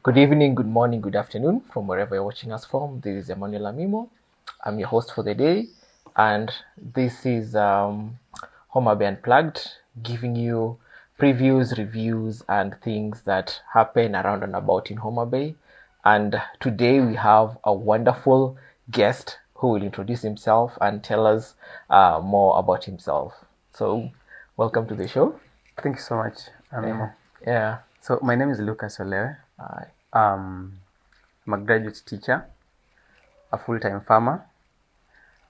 Good evening, good morning, good afternoon from wherever you're watching us from. This is Emmanuel Amimo. I'm your host for the day, and this is Homa Bay Unplugged, giving you previews, reviews, and things that happen around and about in Homa Bay. And today we have a wonderful guest who will introduce himself and tell us more about himself. So, welcome to the show. Thank you so much, Amimo. Yeah. So my name is Lucas Olewe. Hi. I'm a graduate teacher, a full-time farmer.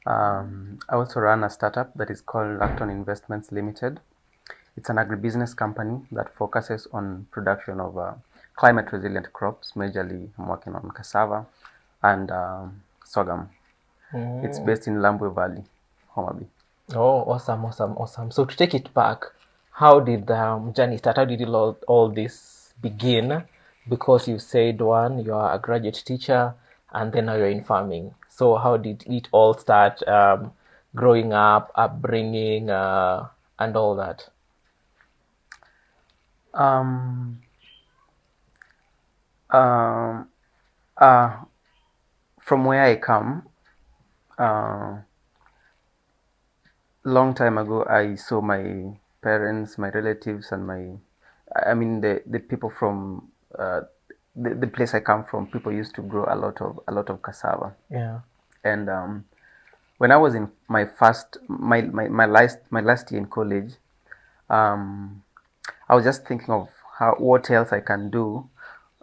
I also run a startup that is called Acton Investments Limited. It's an agribusiness company that focuses on production of climate-resilient crops. Majorly, I'm working on cassava and sorghum. It's based in Lambwe Valley, Homa Bay. Oh, awesome. So to take it back, how did the journey start? How did all this begin? Because you said one, you are a graduate teacher, and then now you're in farming. So how did it all start? Growing up, upbringing, and all that. From where I come, long time ago, I saw my parents, my relatives, and the people from the place I come from. People used to grow a lot of cassava. Yeah. And when I was in my last year in college, I was just thinking of what else I can do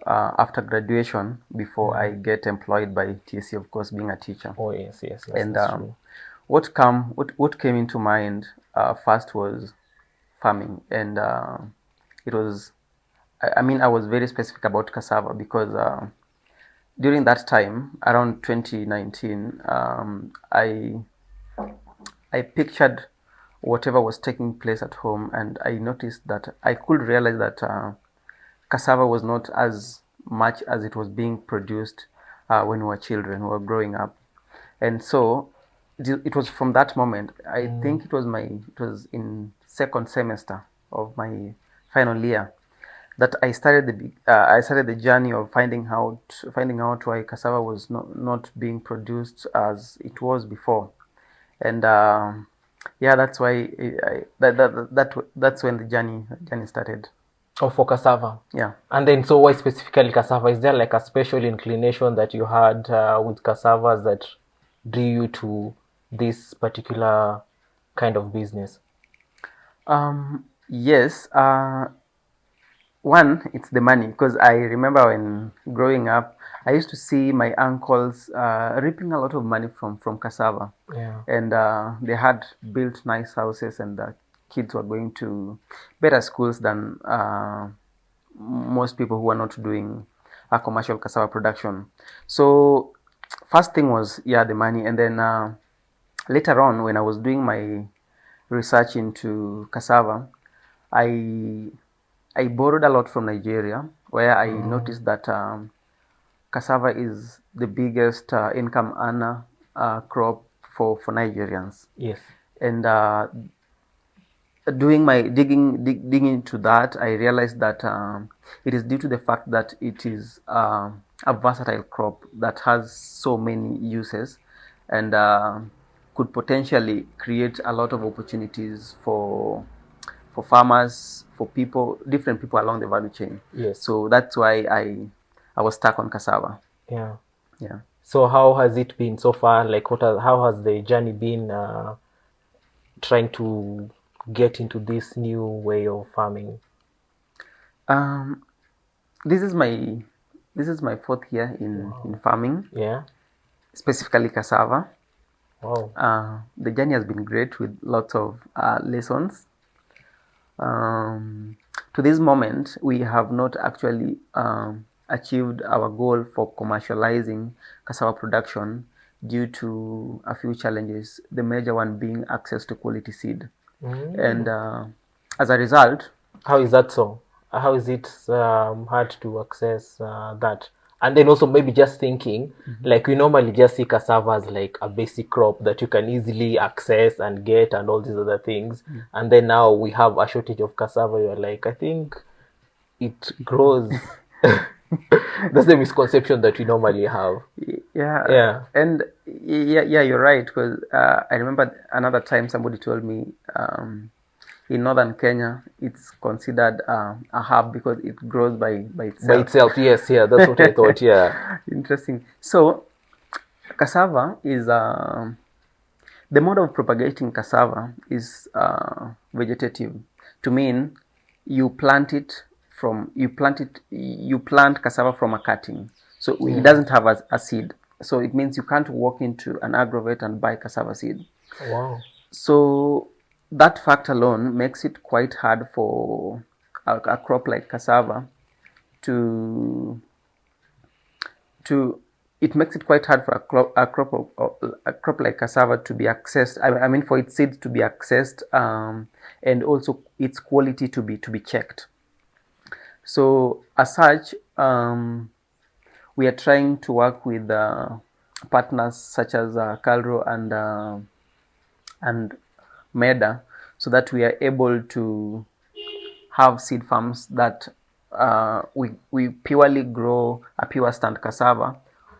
after graduation before I get employed by TSC, of course, being a teacher. Oh yes. And That's true. what came into mind first was farming, and it was I was very specific about cassava because during that time, around 2019, I pictured whatever was taking place at home, and I noticed that I could realize that cassava was not as much as it was being produced when we were children, we were growing up. And so it was from that moment, I think it was in second semester of my final year, that I started the journey of finding out why cassava was not being produced as it was before. And that's why that's when the journey started. Oh, for cassava. Yeah. And then, so why specifically cassava? Is there like a special inclination that you had with cassavas that drew you to this particular kind of business? Yes. One, it's the money, because I remember when growing up, I used to see my uncles reaping a lot of money from cassava. Yeah. And they had built nice houses, and the kids were going to better schools than most people who are not doing a commercial cassava production. So first thing was the money, and then later on, when I was doing my research into cassava, I borrowed a lot from Nigeria, where I noticed that cassava is the biggest income earner crop for Nigerians. Yes. And doing my digging into that, I realized that it is due to the fact that it is a versatile crop that has so many uses, and could potentially create a lot of opportunities for farmers, for different people along the value chain. Yes. So that's why I was stuck on cassava. Yeah. Yeah. So how has it been so far? Like, how has the journey been trying to get into this new way of farming? This is my fourth year in farming. Yeah. Specifically cassava. Wow. The journey has been great with lots of lessons. To this moment, we have not actually achieved our goal for commercializing cassava production due to a few challenges, the major one being access to quality seed. And as a result... How is that so? How is it hard to access that? And then also maybe just thinking, like we normally just see cassava as like a basic crop that you can easily access and get and all these other things. And then now we have a shortage of cassava. You're like, I think it grows. That's the misconception that we normally have. Yeah. Yeah. And yeah, you're right, because I remember another time somebody told me in northern Kenya it's considered a herb because it grows by itself. By itself, yes, yeah, that's what I thought. Yeah. Interesting. So cassava is the mode of propagating cassava is vegetative, to mean you plant cassava from a cutting, so it doesn't have a seed. So it means you can't walk into an agrovet and buy cassava seed. Wow. So that fact alone makes it quite hard for a crop like cassava to it makes it quite hard for a crop like cassava to be accessed. I mean, for its seeds to be accessed, and also its quality to be checked. So as such, we are trying to work with partners such as Calro and Meda, so that we are able to have seed farms that we purely grow a pure stand cassava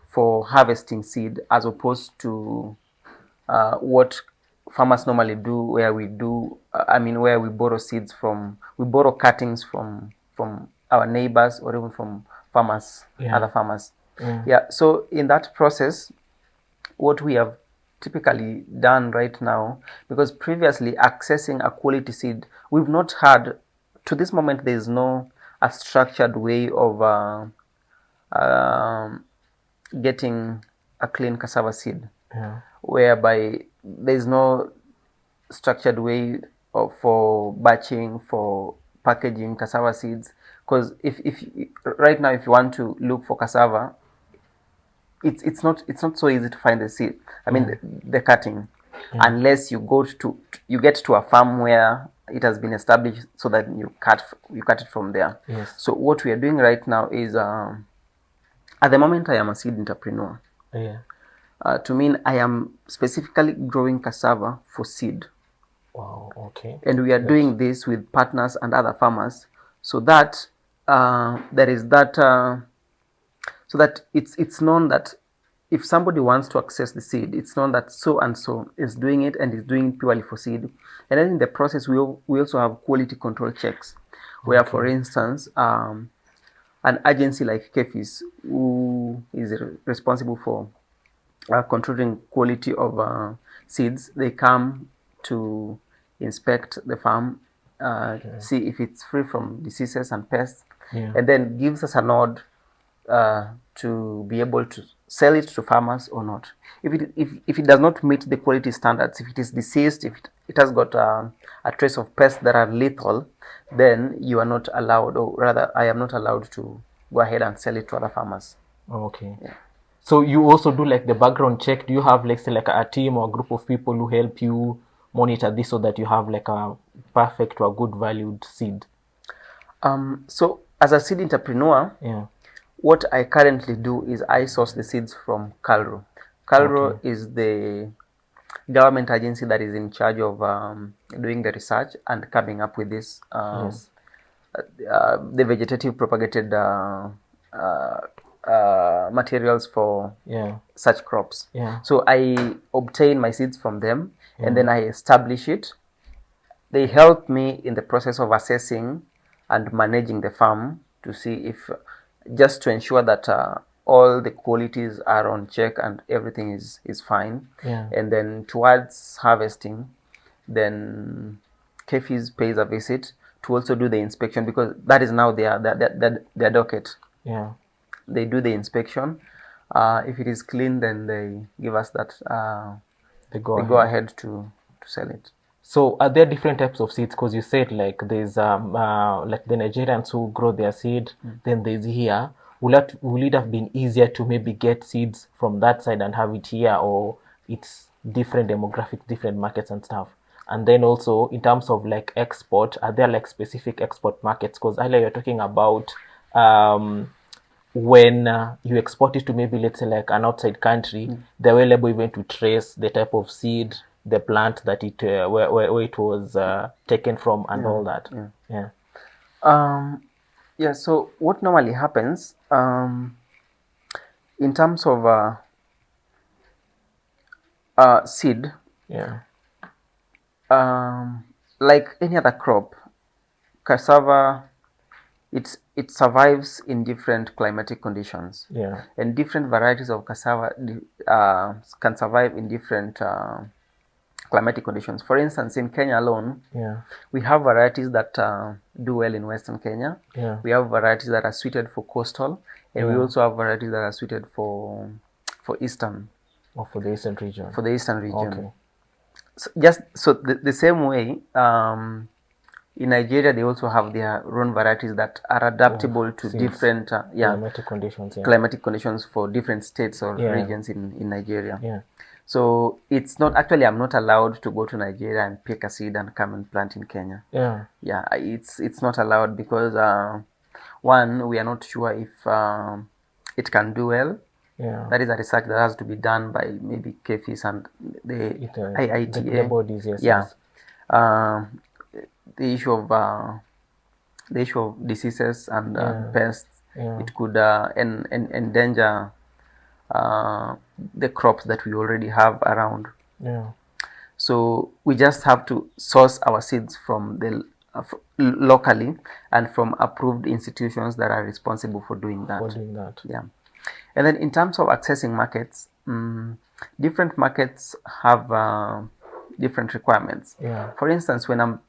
for harvesting seed, as opposed to what farmers normally do, where we borrow seeds we borrow cuttings from our neighbors, or even from farmers, other farmers. Yeah. So in that process, what we have typically done right now, because previously accessing a quality seed, we've not had, to this moment, there is no a structured way of getting a clean cassava seed, whereby there's no structured way for batching, for packaging cassava seeds. Because if right now, if you want to look for cassava, it's not so easy to find the seed. I mean, the cutting, unless you get to a farm where it has been established, so that you cut it from there. Yes. So what we are doing right now is, at the moment, I am a seed entrepreneur. Yeah. To mean I am specifically growing cassava for seed. Wow. Okay. And we are doing this with partners and other farmers, so that there is that. So that it's known that if somebody wants to access the seed, it's known that so and so is doing it, and is doing it purely for seed. And then in the process, we also have quality control checks, where, for instance, an agency like KEFIS, who is responsible for controlling quality of seeds, they come to inspect the farm, see if it's free from diseases and pests, and then gives us a nod to be able to sell it to farmers or not. If it does not meet the quality standards, if it is diseased, if it has got a trace of pests that are lethal, then you are not allowed, or rather, I am not allowed to go ahead and sell it to other farmers. Okay. Yeah. So you also do like the background check. Do you have, like, say, like a team or a group of people who help you monitor this, so that you have like a perfect or good valued seed? So as a seed entrepreneur, what I currently do is I source the seeds from Calro. Calro is the government agency that is in charge of doing the research and coming up with this the vegetative propagated materials for such crops. So I obtain my seeds from them, and then I establish it. They help me in the process of assessing and managing the farm, to see if, just to ensure that all the qualities are on check and everything is fine. And then towards harvesting, then KEFIS pays a visit to also do the inspection, because that is now their docket. They do the inspection. If it is clean, then they give us that they go ahead to sell it. So are there different types of seeds? Because you said, like, there's like the Nigerians who grow their seed, then there's here. Will it have been easier to maybe get seeds from that side and have it here, or it's different demographics, different markets and stuff? And then also, in terms of like export, are there like specific export markets? Because earlier you're talking about when you export it to maybe, let's say, like an outside country, they're able even to trace the type of seed, the plant that it where it was taken from, and all that. Yeah, so what normally happens in terms of seed, Yeah. like any other crop, cassava, it survives in different climatic conditions, Yeah. and different varieties of cassava can survive in different climatic conditions. For instance, in Kenya alone, Yeah. we have varieties that do well in Western Kenya. Yeah. We have varieties that are suited for coastal, and we Yeah. also have varieties that are suited for eastern, Or for the eastern region. for the eastern region. Okay. So just so the same way, in Nigeria they also have their own varieties that are adaptable to seeds. different Climatic conditions. Yeah. climatic conditions for different states or Yeah. regions in Nigeria. Yeah. So it's not actually, I'm not allowed to go to Nigeria and pick a seed and come and plant in Kenya. Yeah. Yeah, it's not allowed because one, we are not sure if it can do well. Yeah. That is a research that has to be done by maybe KFIS and the IITA. The bodies, yes. Yeah. Yes. The issue of diseases and pests, Yeah. it could endanger the crops that we already have around. Yeah. So we just have to source our seeds from the locally and from approved institutions that are responsible for doing that. Yeah. And then in terms of accessing markets, different markets have different requirements. Yeah. For instance, when I'm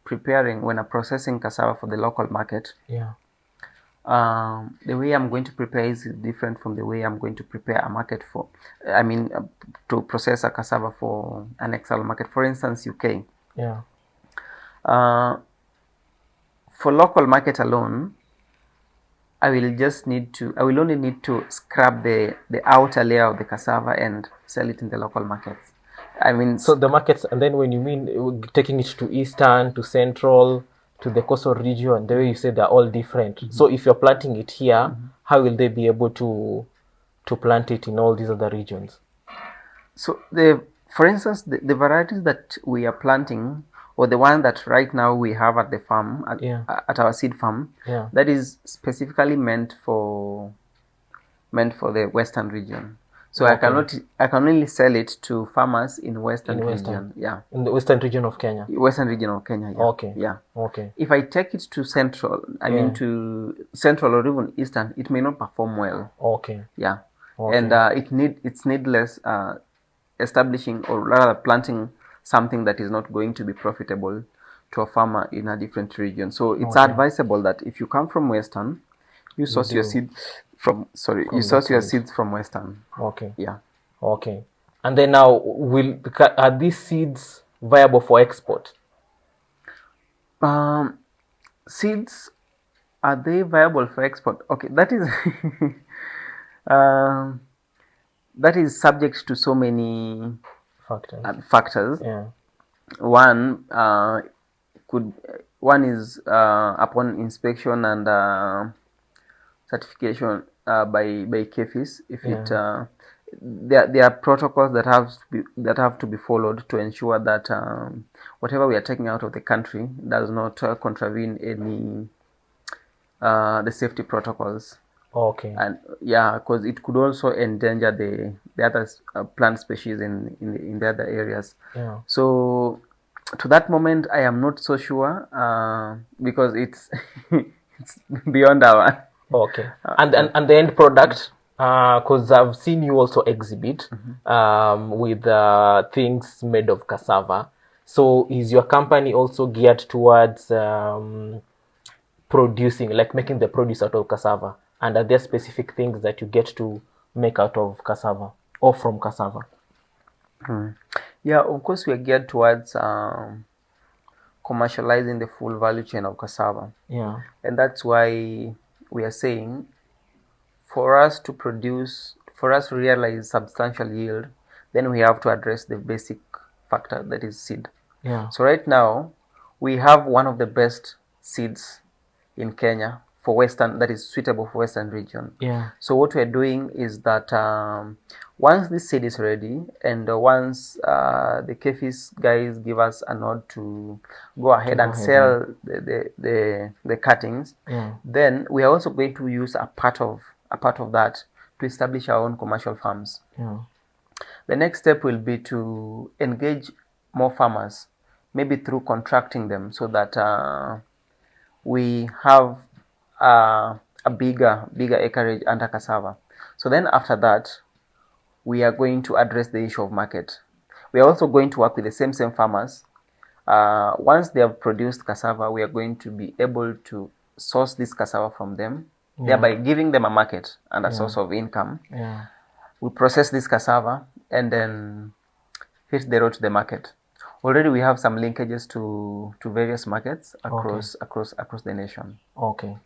processing cassava for the local market, Yeah. the way I'm going to prepare is different from the way I'm going to prepare a market for, to process a cassava for an external market. For instance, UK. Yeah. For local market alone, I will only need to scrub the outer layer of the cassava and sell it in the local markets. I mean, so the markets, and then when you mean taking it to eastern, to central, to the coastal region, the way you said they're all different. So if you're planting it here, how will they be able to plant it in all these other regions? So for instance, the varieties that we are planting, or the one that right now we have at the farm, at our seed farm, that is specifically meant for the western region. So I can only sell it to farmers in western region. Yeah. In the western region of Kenya. Western region of Kenya. Yeah. Okay. Yeah. Okay. If I take it to central, to central or even eastern, it may not perform well. Okay. Yeah. Okay. And it's needless establishing, or rather planting, something that is not going to be profitable to a farmer in a different region. So it's advisable that if you come from western, you source your seed from your seeds from western. Okay. Yeah. Okay. And then now, are these seeds viable for export? Seeds, are they viable for export? Okay, that is that is subject to so many factors. Yeah. One is upon inspection and certification by KFIS. If there are protocols that have to be followed to ensure that whatever we are taking out of the country does not contravene any the safety protocols. Okay. And because it could also endanger the other plant species in the other areas. Yeah. So to that moment, I am not so sure because it's it's beyond our. Okay. And the end product, because I've seen you also exhibit with things made of cassava. So is your company also geared towards producing, like making the produce out of cassava? And are there specific things that you get to make out of cassava or from cassava? Yeah, of course we are geared towards commercializing the full value chain of cassava. Yeah. And that's why we are saying, for us to realize substantial yield, then we have to address the basic factor, that is seed. Yeah. So right now we have one of the best seeds in Kenya that is suitable for Western region. Yeah. So what we're doing is that once this seed is ready, and once the Kefis guys give us a nod to go ahead and sell the cuttings, then we are also going to use a part of that to establish our own commercial farms. The next step will be to engage more farmers, maybe through contracting them, so that we have a bigger acreage under cassava. So then after that, we are going to address the issue of market. We are also going to work with the same farmers. Once they have produced cassava, we are going to be able to source this cassava from them, thereby giving them a market and a source of income. We process this cassava and then hit the road to the market. Already we have some linkages to various markets across the nation. Okay.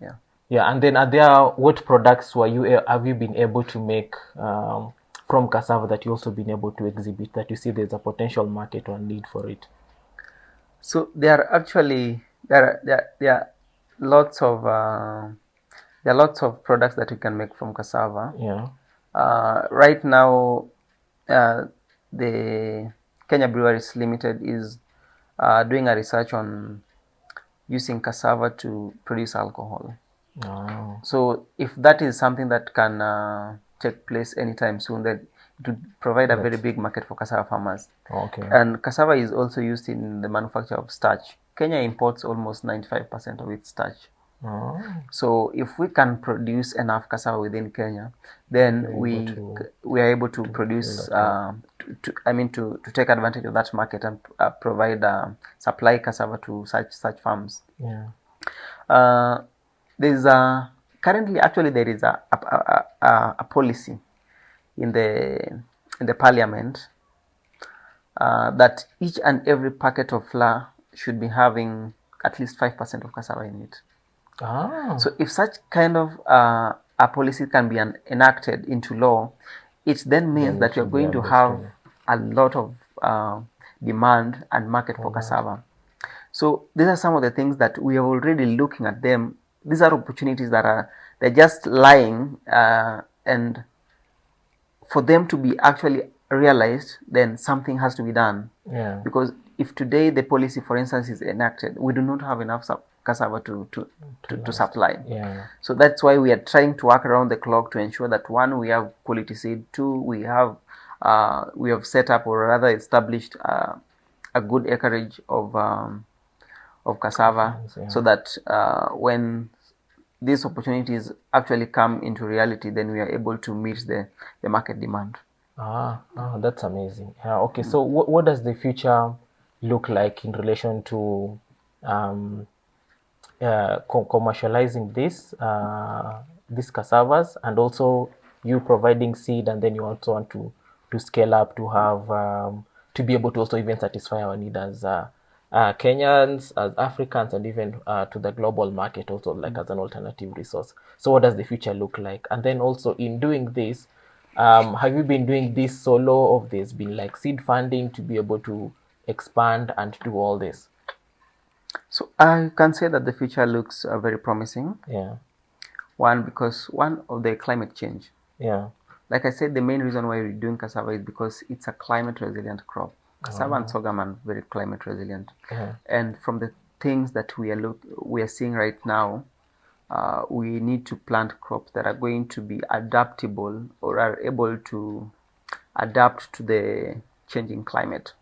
And then are there, what products have you been able to make from cassava that you also been able to exhibit, that you see there's a potential market or need for it? So there are actually there are lots of products that you can make from cassava. Right now, the Kenya Breweries Limited is doing a research on using cassava to produce alcohol. So if that is something that can take place anytime soon, then it would provide a very big market for cassava farmers. And cassava is also used in the manufacture of starch. Kenya imports almost 95% of its starch. So if we can produce enough cassava within Kenya, then we are able to produce to take advantage of that market and provide supply cassava to such farms. There's currently there is a policy in the parliament that each and every packet of flour should be having at least 5% of cassava in it. So if such kind of a policy can be enacted into law, it then means that you're going to have a lot of demand and market for cassava. So these are some of the things that we are already looking at them. These are opportunities that they're just lying, and for them to be actually realized, then something has to be done. Because if today the policy, for instance, is enacted, we do not have enough cassava to supply. So that's why we are trying to work around the clock to ensure that, one, we have quality seed, two, we have set up, or rather established, a good acreage of cassava, so that when these opportunities actually come into reality, then we are able to meet the market demand. That's amazing. Okay, so what does the future look like in relation to commercializing these cassavas, and also you providing seed, and then you also want to scale up to have to be able to also even satisfy our need as Kenyans, as Africans, and even to the global market also, like as an alternative resource. So what does the future look like? And then also in doing this, have you been doing this solo, or there's been like seed funding to be able to expand and do all this? So I can say that the future looks very promising. One, because of the climate change. Like I said, the main reason why we're doing cassava is because it's a climate resilient crop. Cassava and sorghum are very climate resilient. And from the things that we are seeing right now, we need to plant crops that are going to be adaptable, or are able to adapt to the changing climate.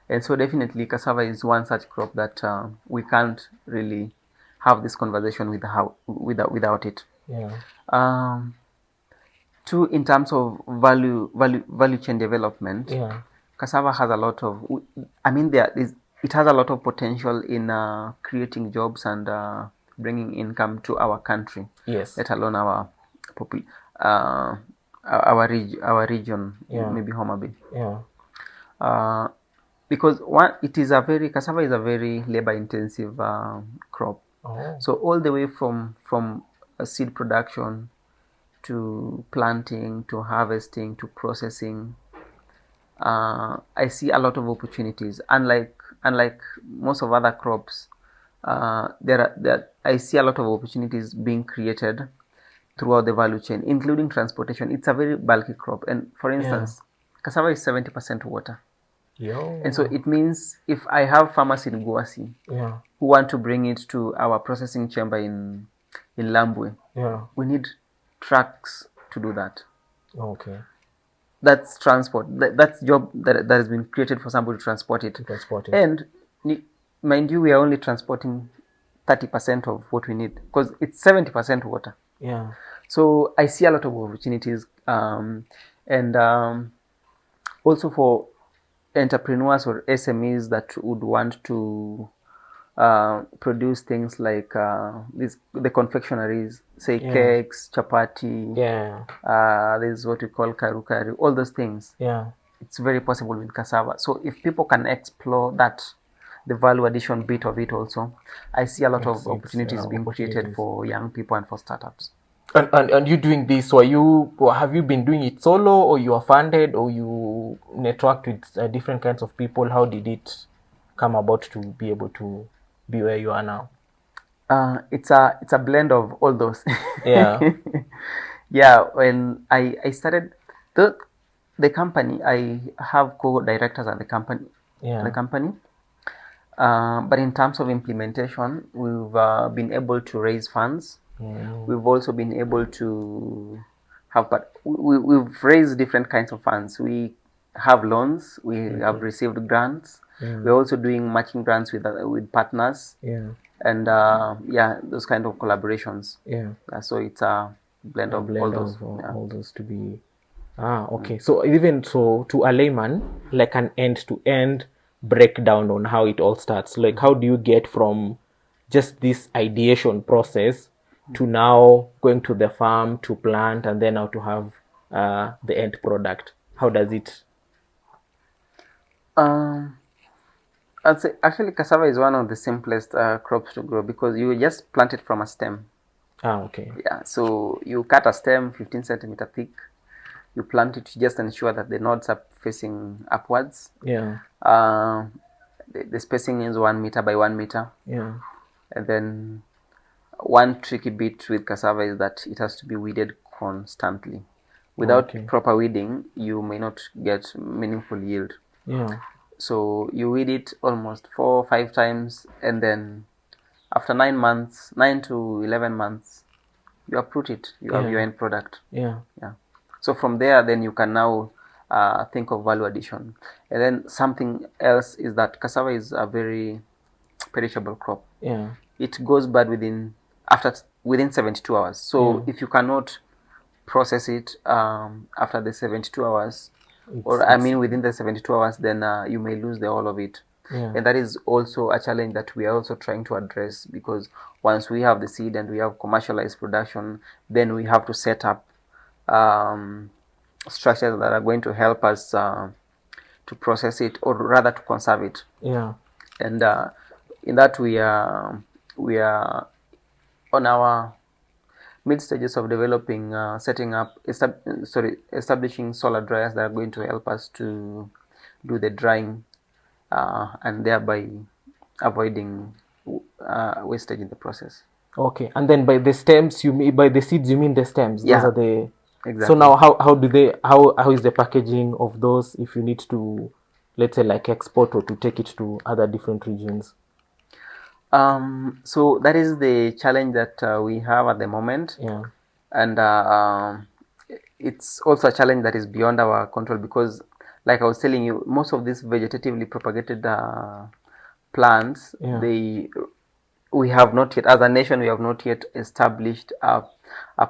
And so definitely cassava is one such crop that we can't really have this conversation without it. Two, in terms of value chain development, cassava has a lot of, it has a lot of potential in creating jobs and bringing income to our country. Let alone our region, maybe Homa Bay. Because cassava is a very labor-intensive crop. So all the way from seed production to planting to harvesting to processing, I see a lot of opportunities. Unlike most of other crops, I see a lot of opportunities being created throughout the value chain, including transportation. It's a very bulky crop, and for instance, cassava is 70% water. And so it means if I have farmers in Guasi who want to bring it to our processing chamber in Lambwe, we need trucks to do that. Okay. That's transport. That's job that has been created for somebody to transport it. And mind you, we are only transporting 30% of what we need because it's 70% water. So I see a lot of opportunities, and also for entrepreneurs or SMEs that would want to produce things like the confectionaries, say cakes, chapati. There's what we call karu, all those things. It's very possible with cassava. So if people can explore that, the value addition bit of it also, I see a lot of opportunities being created for young people and for startups. And you doing this, so have you been doing it solo, or you are funded, or you networked with different kinds of people? How did it come about to be able to be where you are now? It's a blend of all those. When I started the company, I have co-directors at the company. But in terms of implementation, we've been able to raise funds. We've also been able to have, but we've raised different kinds of funds. We have loans. We have received grants. We're also doing matching grants with partners. And those kind of collaborations. So it's a blend of all those to be. Okay. So even so, to a layman, like an end-to-end breakdown on how it all starts. Like, how do you get from just this ideation process to now going to the farm to plant and then now to have the end product? How does it? I'd say actually cassava is one of the simplest crops to grow because you just plant it from a stem. Okay. So you cut a stem 15 centimeter thick. You plant it to just ensure that the nodes are facing upwards. The spacing is 1 meter by 1 meter. And then one tricky bit with cassava is that it has to be weeded constantly. Without proper weeding, you may not get meaningful yield. So you weed it almost 4 or 5 times, and then after 9 to 11 months, you uproot it. You have your end product. So from there, then you can now think of value addition. And then something else is that cassava is a very perishable crop. It goes bad within 72 hours. So if you cannot process it after the 72 hours, within the 72 hours, then you may lose the whole of it. And that is also a challenge that we are also trying to address, because once we have the seed and we have commercialized production, then we have to set up structures that are going to help us to process it, or rather to conserve it. And in that we are on our mid stages of developing, establishing solar dryers that are going to help us to do the drying and thereby avoiding wastage in the process. Okay, and then by the stems, by the seeds, you mean the stems? Yeah, those are the. Exactly. So now, how is the packaging of those if you need to, let's say, like export or to take it to other different regions? So that is the challenge that we have at the moment. And it's also a challenge that is beyond our control, because, like I was telling you, most of these vegetatively propagated plants, we have not yet, as a nation, we have not yet established a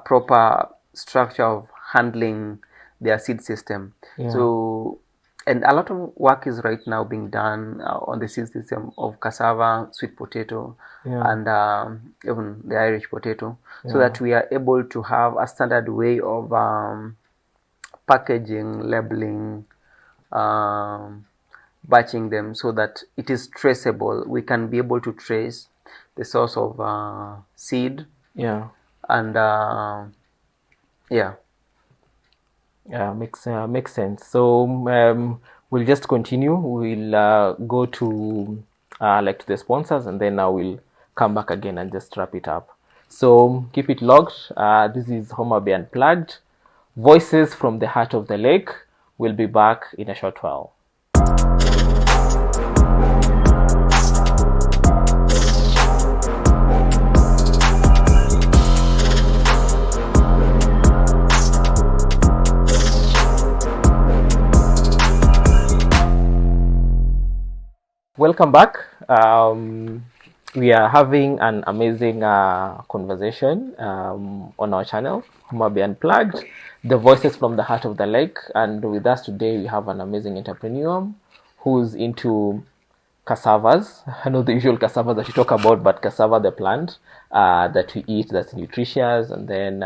proper structure of handling their seed system. So, and a lot of work is right now being done on the seed system of cassava, sweet potato, and even the Irish potato, so that we are able to have a standard way of packaging, labeling, batching them, so that it is traceable. We can be able to trace the source of seed. And makes sense. So we'll just continue. We'll go to like to the sponsors, and then I will come back again and just wrap it up. So keep it locked. This is Homa Bay Unplugged. Voices from the heart of the lake. We'll be back in a short while. Welcome back. We are having an amazing conversation on our channel, Homa Bay Unplugged, the voices from the heart of the lake. And with us today, we have an amazing entrepreneur who's into cassavas. I know the usual cassava that you talk about, but cassava, the plant that we eat, that's nutritious, and then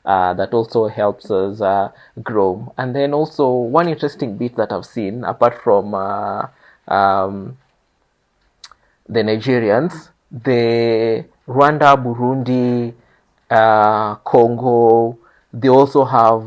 that also helps us grow. And then also one interesting bit that I've seen, apart from the Nigerians, the Rwanda, Burundi, Congo, they also have,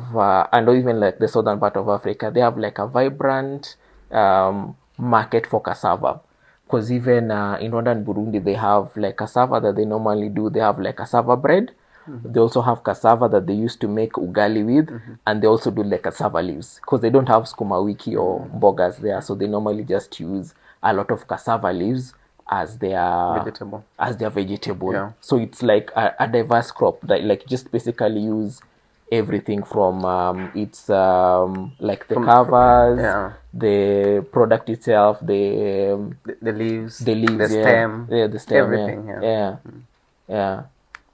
and even like the southern part of Africa, they have like a vibrant market for cassava. Because even in Rwanda and Burundi, they have like cassava that they normally do. They have like cassava bread. They also have cassava that they used to make ugali with, and they also do like cassava leaves because they don't have skuma wiki or mbogas there, so they normally just use a lot of cassava leaves as their vegetable. Yeah. So it's like a diverse crop that like just basically use everything from it's like the covers, the product itself, the leaves, the stem, the stem, everything. Yeah.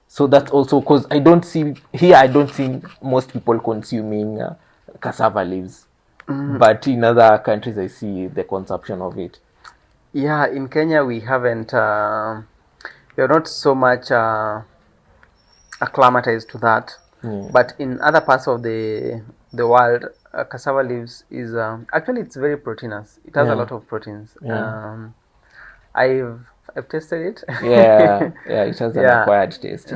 So that's also because I don't see most people consuming cassava leaves, but in other countries I see the consumption of it. Yeah, in Kenya we haven't, we are not so much acclimatized to that. But in other parts of the world, cassava leaves is actually it's very proteinous. It has a lot of proteins. I've tasted it. Yeah, it has an acquired taste.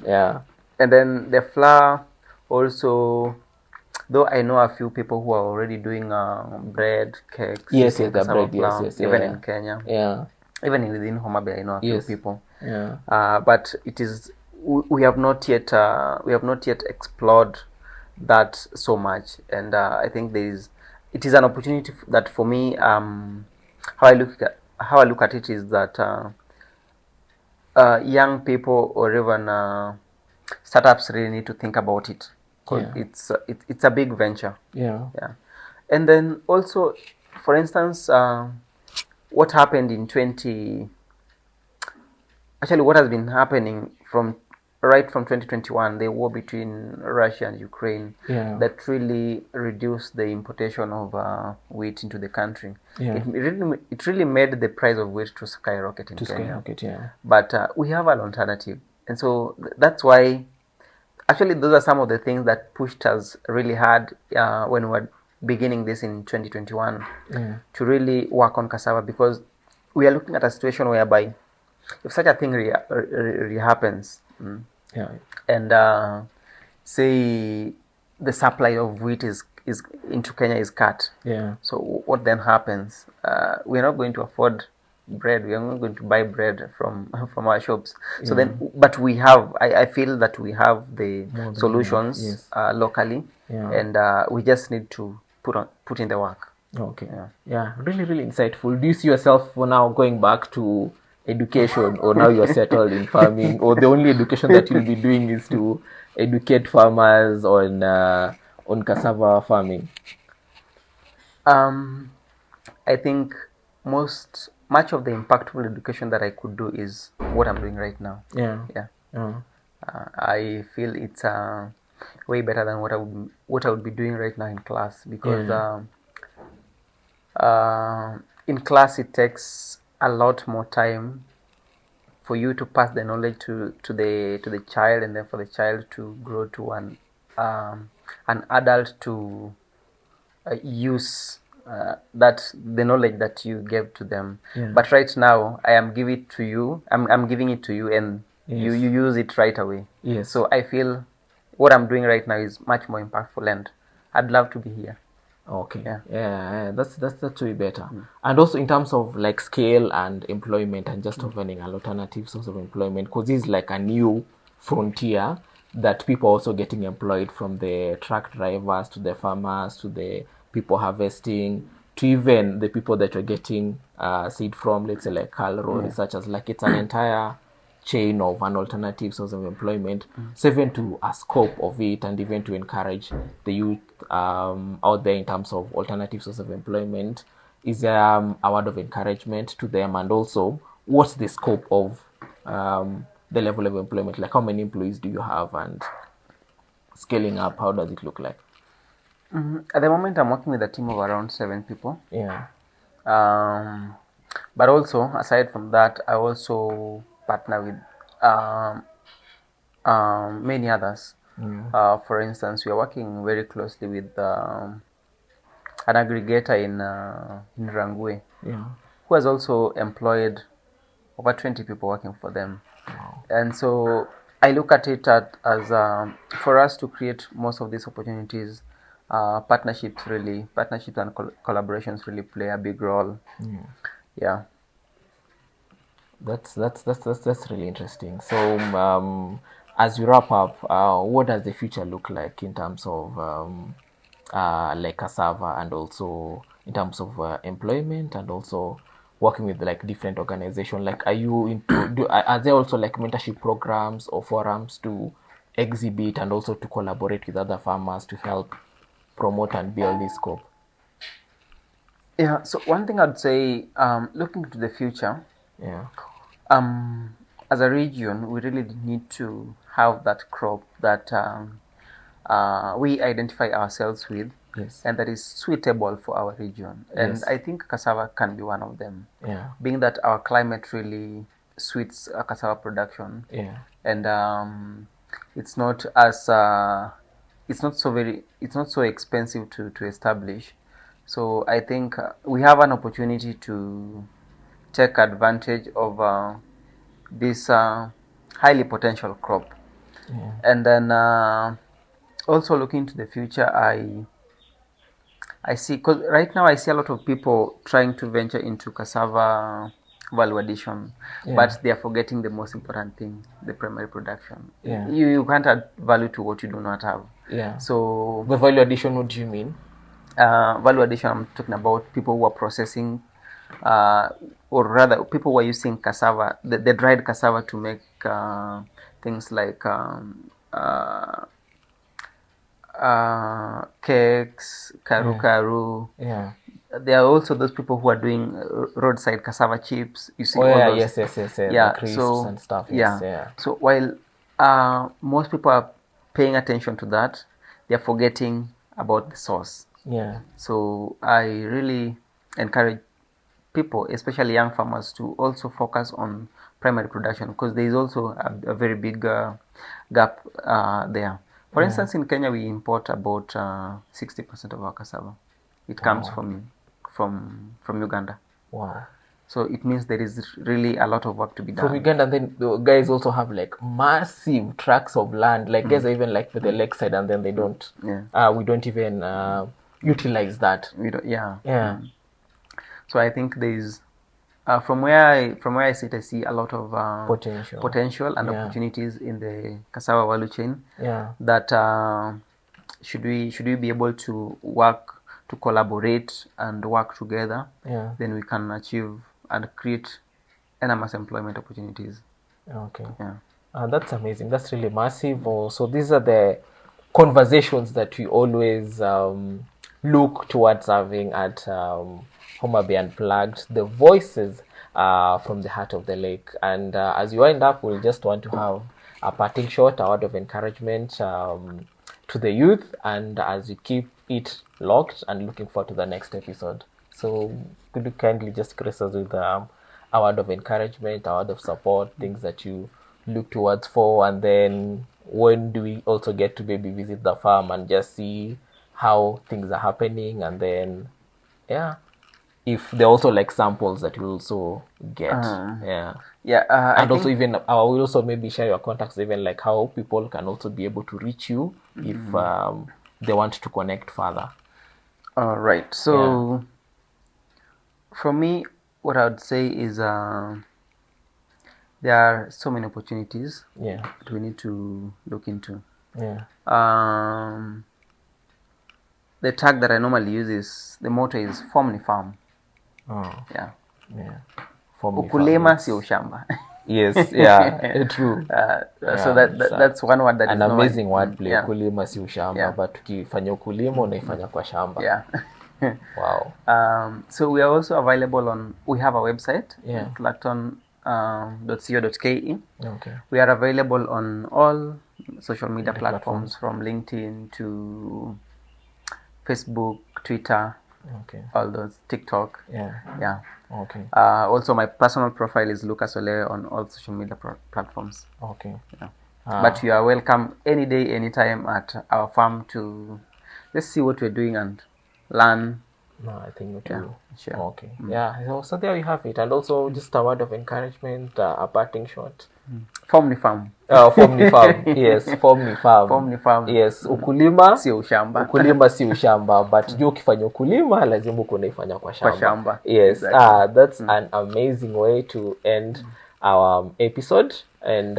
Yeah. And then the flour also, though I know a few people who are already doing bread, cakes, yes, the bread, flour, even in Kenya. Yeah. Even within Homa Bay, I know a few people. Yeah. But it is we have not yet explored that so much, and I think it is an opportunity that for me, how I look at it is that young people or even startups really need to think about it, because it's a big venture. Yeah. And then also, for instance, what happened in what has been happening from 2021, the war between Russia and Ukraine, that really reduced the importation of wheat into the country. It really made the price of wheat to skyrocket in Kenya. But we have an alternative, and so that's why actually those are some of the things that pushed us really hard when we were beginning this in 2021 to really work on cassava, because we are looking at a situation whereby if such a thing happens, and say the supply of wheat is into Kenya is cut, so what then happens? We're not going to afford bread. We are not going to buy bread from our shops. So then, but we have, I feel that we have the solutions locally, and we just need to put in the work. Okay. Yeah. Really insightful. Do you see yourself for now going back to education, or now you're settled in farming, or the only education that you'll be doing is to educate farmers on cassava farming? I think much of the impactful education that I could do is what I'm doing right now. I feel it's way better than what I would be doing right now in class, because in class it takes a lot more time for you to pass the knowledge to the child, and then for the child to grow to an adult to use that the knowledge that you gave to them. But right now I am giving it to you. I'm giving it to you, and you use it right away. So I feel what I'm doing right now is much more impactful, and I'd love to be here. Okay. Yeah. Yeah, that's way better. And also in terms of like scale and employment and just opening an alternative source of employment, because this is like a new frontier that people are also getting employed, from the truck drivers to the farmers to the people harvesting to even the people that are getting seed from, let's say like Carl or researchers. Like it's an entire chain of an alternative source of employment. So even to a scope of it, and even to encourage the youth out there in terms of alternative source of employment, is a word of encouragement to them. And also, what's the scope of the level of employment? Like how many employees do you have, and scaling up, how does it look like? At the moment, I'm working with a team of around 7 people. Yeah. But also, aside from that, I also partner with many others. For instance, we are working very closely with an aggregator in Rangwe, Yeah. who has also employed over 20 people working for them. Wow. And so I look at it as for us to create most of these opportunities, partnerships and collaborations really play a big role. Yeah. That's really interesting. So, as we wrap up, what does the future look like in terms of like Cassava, and also in terms of employment, and also working with like different organizations? Like, are you into? Are there also like mentorship programs or forums to exhibit and also to collaborate with other farmers to help promote and build this scope? Yeah. So one thing I'd say, looking to the future, Yeah. as a region, we really need to have that crop that we identify ourselves with, Yes. and that is suitable for our region. And Yes. I think cassava can be one of them, Yeah. being that our climate really suits cassava production. Yeah. And it's not as it's not so expensive to establish. So I think we have an opportunity to take advantage of this highly potential crop. Yeah. And then also looking to the future, I see, because right now I see a lot of people trying to venture into cassava value addition, but they are forgetting the most important thing, the primary production. Yeah. You can't add value to what you do not have. Yeah. So The value addition, what do you mean? value addition, I'm talking about people who are processing, or rather people who are using cassava, the dried cassava, to make things like cakes, karu. Yeah. There are also those people who are doing roadside cassava chips. You see, Oh all yeah, those. yes. Yeah. The crisps So and stuff. Yes, yeah. yeah. So while most people are paying attention to that, they are forgetting about the source. Yeah. So I really encourage people, especially young farmers, to also focus on primary production, because there is also a very big gap there. For instance, in Kenya, we import about 60% of our cassava. It comes from Uganda. Wow. So it means there is really a lot of work to be done. From Uganda, and then the guys also have like massive tracts of land. Like guys are even like with the lakeside, and then they don't. Yeah. We don't even utilize that. We don't. Yeah. Yeah. So I think there is. From where I sit, I see a lot of potential and opportunities in the cassava value chain. Yeah. That should we be able to work, to collaborate and work together, then we can achieve and create enormous employment opportunities. Okay. Yeah. That's amazing. That's really massive. So these are the conversations that we always look towards having at Homa Bay Unplugged, the voices from the heart of the lake. And as you wind up, we'll just want to have a parting shot, a word of encouragement to the youth, and as you keep it locked and looking forward to the next episode. So could you kindly just grace us with a word of encouragement, a word of support, things that you look towards for, and then when do we also get to maybe visit the farm and just see how things are happening, and then if there are also like samples that you also get. And also even I will also maybe share your contacts, even like how people can also be able to reach you if they want to connect further. All right. So for me, what I would say is there are so many opportunities that we need to look into. The tag that I normally use is, the motto is farm ni farm. Ukulima si ushamba. Yes, true. So that's one word that an is amazing wordplay. Ukulima si ushamba, but tukifanya ukulima unaifanya kwa shamba. Wow. So we are also available we have a website, clacton.co.ke. We are available on all social media platforms, from LinkedIn to Facebook, Twitter, all those, TikTok. Also, my personal profile is Lucas Ole on all social media platforms. But you are welcome any day, anytime at our farm to let's see what we're doing and learn. I think too. So there you have it. And also just a word of encouragement, a parting shot. Farm ni farm. Farm ni farm. Yes, farm ni farm. Farm ni farm. Yes, ukulima si ushamba. Ukulima si ushamba, but juu ukifanya ukulima lazima unaifanya kwa shamba. Yes, exactly. That's an amazing way to end our episode. And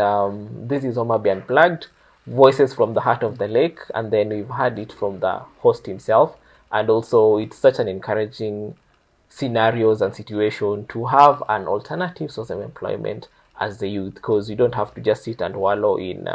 this is Homa Bay Unplugged, voices from the heart of the lake, and then we've heard it from the host himself. And also it's such an encouraging scenarios and situation to have an alternative source of employment as the youth, because you don't have to just sit and wallow in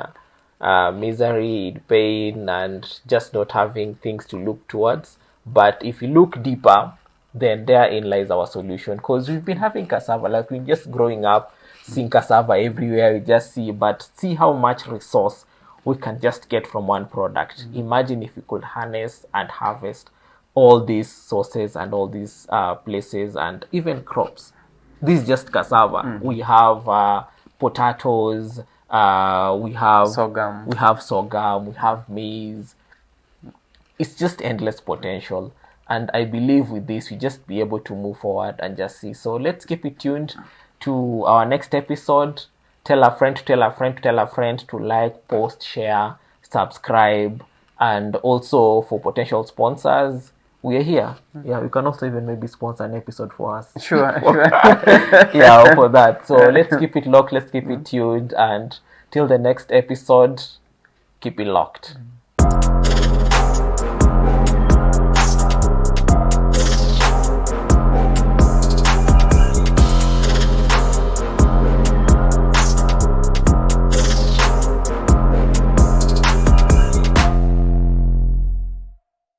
misery, in pain, and just not having things to look towards. But if you look deeper, then therein lies our solution, because we've been having cassava, like we're just growing up seeing cassava everywhere. We just see, but see how much resource we can just get from one product. Imagine if we could harness and harvest all these sources and all these places and even crops. This is just cassava. We have potatoes, we have sorghum, we have maize. It's just endless potential. And I believe with this, we just be able to move forward and just see. So let's keep it tuned to our next episode. Tell a friend to tell a friend to tell a friend to like, post, share, subscribe. And also for potential sponsors, we are here. We can also even maybe sponsor an episode for us. Sure. For that. So let's keep it locked. Let's keep it tuned. And till the next episode, keep it locked.